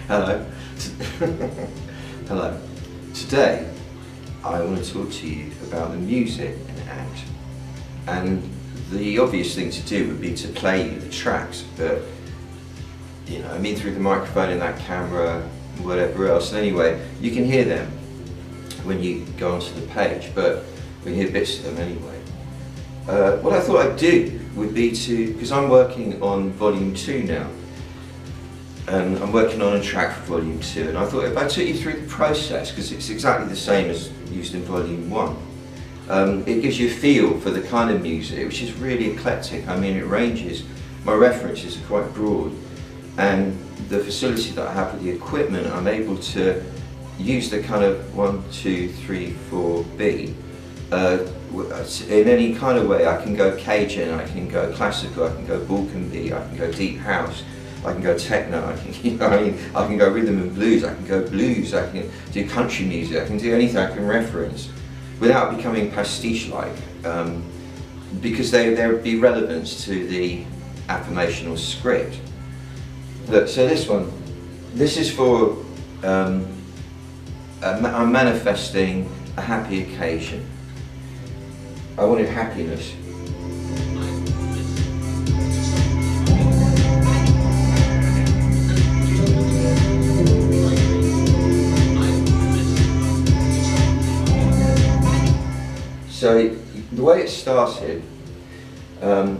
Hello. Hello. Today I want to talk to you about the music in ACT, and the obvious thing to do would be to play you the tracks, but you know, I mean, through the microphone in that camera, whatever else. And anyway, you can hear them when you go onto the page, but we hear bits of them anyway. What I thought I'd do would be to, because I'm working on volume 2 now, and I'm working on a track for volume 2, and I thought if I took you through the process, because it's exactly the same as used in volume 1, it gives you a feel for the kind of music, which is really eclectic. I mean, it ranges, my references are quite broad, and the facility that I have with the equipment, I'm able to use the kind of 1, 2, 3, 4 beat in any kind of way. I can go Cajun, I can go classical, I can go Balkan beat, I can go deep house, I can go techno, I can, you know, I can go rhythm and blues, I can go blues, I can do country music, I can do anything I can reference without becoming pastiche-like, because there'd be relevance to the affirmational script. Look, so this is for, I'm manifesting a happy occasion. I wanted happiness. So the way it started, I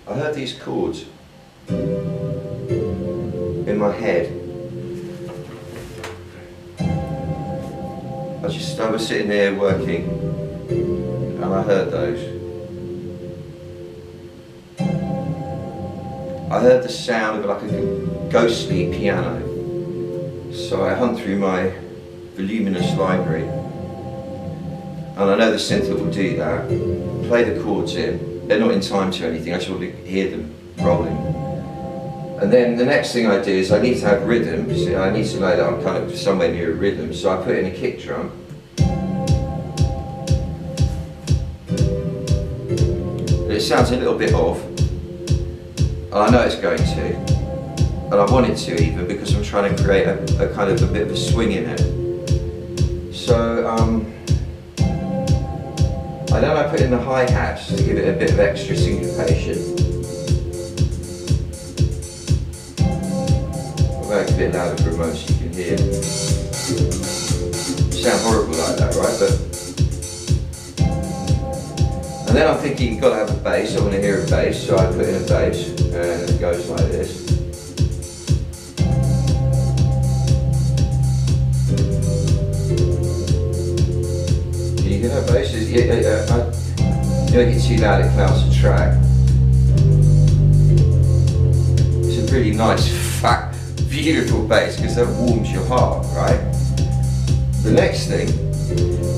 heard these chords in my head. I was sitting there working, and I heard those. I heard the sound of like a ghostly piano. So I hunt through my voluminous library, and I know the synth that will do that. Play the chords in. They're not in time to anything, I just want to hear them rolling. And then the next thing I do is I need to have rhythm. So I need to know that I'm kind of somewhere near a rhythm, so I put in a kick drum. It sounds a little bit off, and I know it's going to, and I want it to even, because I'm trying to create a kind of a bit of a swing in it. So and then I put in the hi-hats to give it a bit of extra syncopation. I'll make it a bit louder for a moment so you can hear. Sound horrible like that, right? And then I'm thinking, you've got to have a bass. I want to hear a bass, so I put in a bass, and it goes like this. Can you hear that bass? You don't get too loud, it clouds the track. It's a really nice, fat, beautiful bass, because that warms your heart, right? The next thing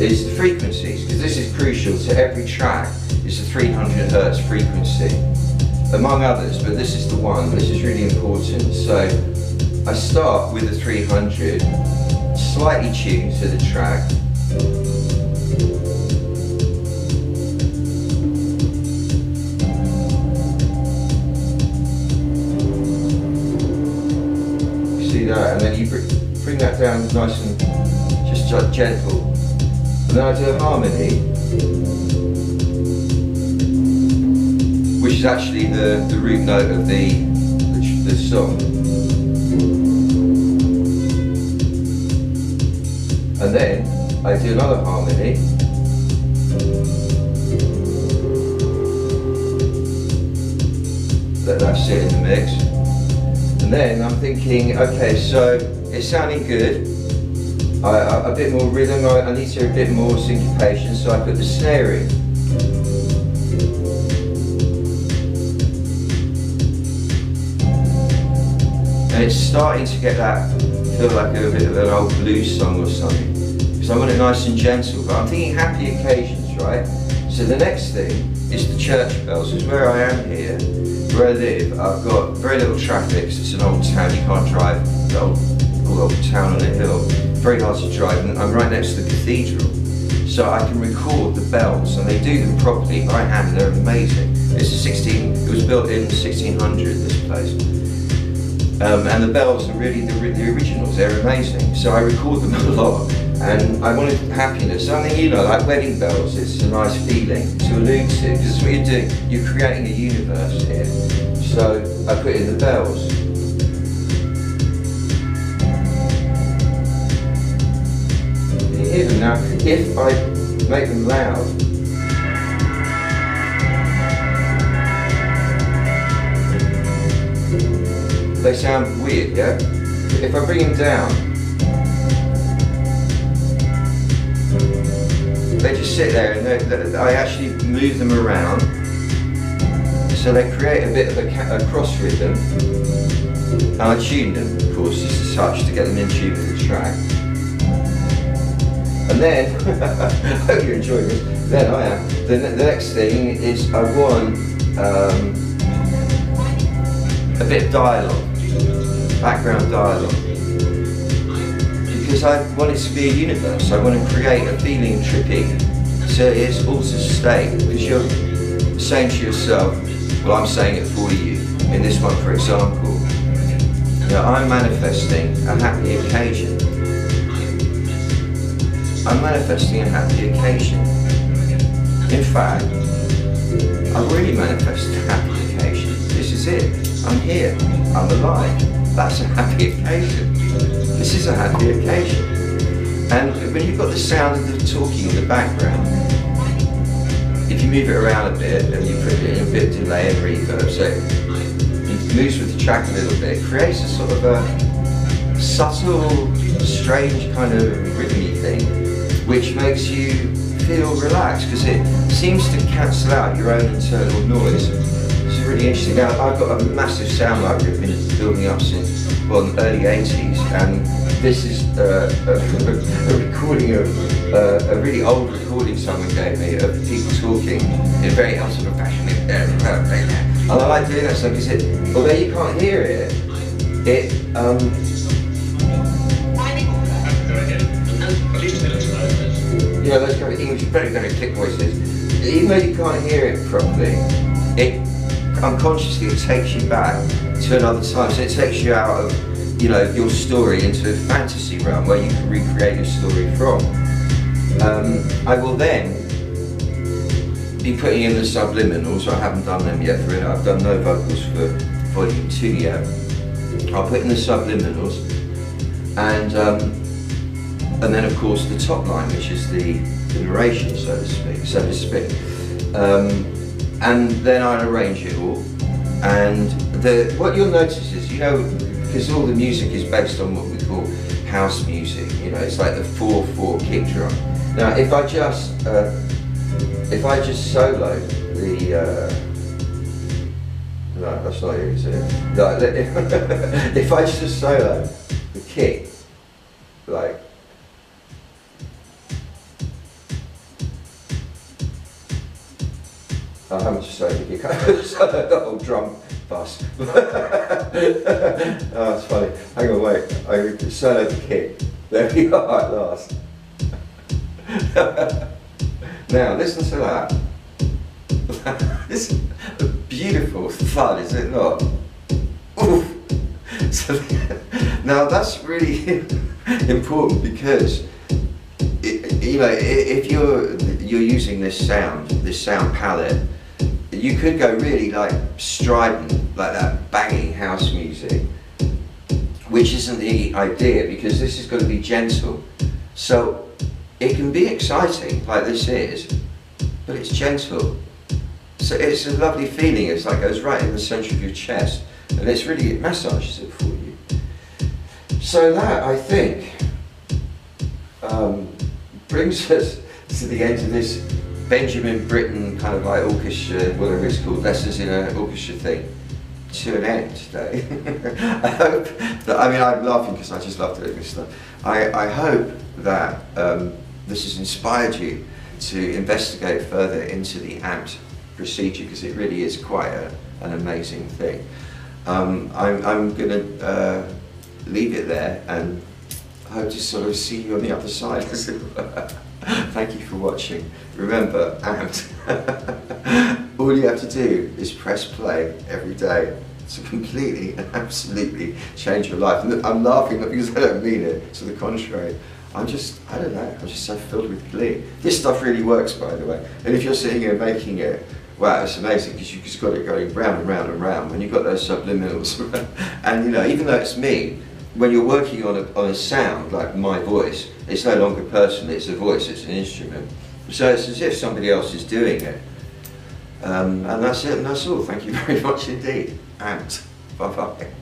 is the frequencies, because this is crucial to every track. It's a 300 Hertz frequency, among others, but this is the one. This is really important. So I start with the 300, slightly tuned to the track. See that, and then you bring that down nice and just gentle. And then I do a harmony, which is actually the root note of the song. And then I do another harmony. Let that sit in the mix. And then I'm thinking, okay, so it's sounding good. A bit more rhythm, I need to hear a bit more syncopation, so I put the snare in. And it's starting to get that, feel like a bit of an old blues song or something. Because I want it nice and gentle, but I'm thinking happy occasions, right? So the next thing is the church bells, because where I am here, where I live, I've got very little traffic, because it's an old town, you can't drive the old town on a hill. Very hard to drive, and I'm right next to the cathedral. so I can record the bells, and they do them properly by hand. They're amazing. It was built in 1600, this place, and the bells are really the originals. They're amazing. So I record them a lot, and I wanted happiness. Something, you know, like wedding bells. It's a nice feeling to allude to, because what you're doing, you're creating a universe here. So I put in the bells. You hear them now. If I make them loud, they sound weird, yeah? If I bring them down, they just sit there, and I actually move them around, so they create a bit of a cross rhythm, and I tune them, of course, just as such, to get them in tune with the track. And then, I hope you're enjoying this, then I am. The next thing is I want a bit of dialogue, background dialogue. Because I want it to be a universe, I want to create a feeling trippy. So it's also state, because you're saying to yourself, well, I'm saying it for you. In this one, for example, you know, I'm manifesting a happy occasion. I'm manifesting a happy occasion. In fact, I've really manifested a happy occasion. This is it. I'm here. I'm alive. That's a happy occasion. This is a happy occasion. And when you've got the sound of the talking in the background, if you move it around a bit and you put it in a bit of delay and reverb, so it moves with the track a little bit, it creates a sort of a subtle, strange kind of rhythmy thing, which makes you feel relaxed, because it seems to cancel out your own internal noise. It's really interesting. Now, I've got a massive sound library I've been building up since, well, the early 80s, and this is a recording of a really old recording someone gave me of people talking in a very sort of passionate and I like doing that stuff, because although you can't hear it, you know, those kind of English, very, very thick voices, even though you can't hear it properly, it unconsciously it takes you back to another time. So it takes you out of, you know, your story into a fantasy realm where you can recreate your story from. I will then be putting in the subliminals. I haven't done them yet for it. I've done no vocals for volume 2 yet. I'll put in the subliminals, and then of course the top line, which is the narration, so to speak. And then I'll arrange it all. And what you'll notice is, you know, because all the music is based on what we call house music, you know, it's like the 4/4 kick drum. Now, if I just solo the, no, that's not it, is it? No, if I just solo the kick, like, I haven't just soloed the kick, I soloed the whole drum bus. Oh, that's funny. Hang on, wait. I soloed the kick. There we are at last. Now, listen to that. It's beautiful fun, is it not? Oof. So, now, that's really important, because you know, if you're using this sound palette, you could go really like strident, like that banging house music, which isn't the idea, because this is going to be gentle. So it can be exciting, like this is, but it's gentle. So it's a lovely feeling. It's like it goes right in the centre of your chest, and it's really, it massages it for you. So that, I think, brings us to the end of this Benjamin Britten kind of like orchestra, whatever it's called, lessons in an orchestra thing, to an end today. I hope that, I mean, I'm laughing because I just love doing this stuff. I hope that this has inspired you to investigate further into the AMPT procedure, because it really is quite an amazing thing. I'm going to leave it there and hope to sort of see you on the other side. Thank you for watching. Remember, and all you have to do is press play every day to completely and absolutely change your life. And I'm laughing not because I don't mean it, to the contrary. I don't know, I'm just so filled with glee. This stuff really works, by the way. And if you're sitting here making it, wow, it's amazing because you've just got it going round and round and round when you've got those subliminals. And you know, even though it's me, when you're working on a sound like my voice, it's no longer personal, it's a voice, it's an instrument. So it's as if somebody else is doing it. And that's it, and that's all. Thank you very much indeed. And bye-bye.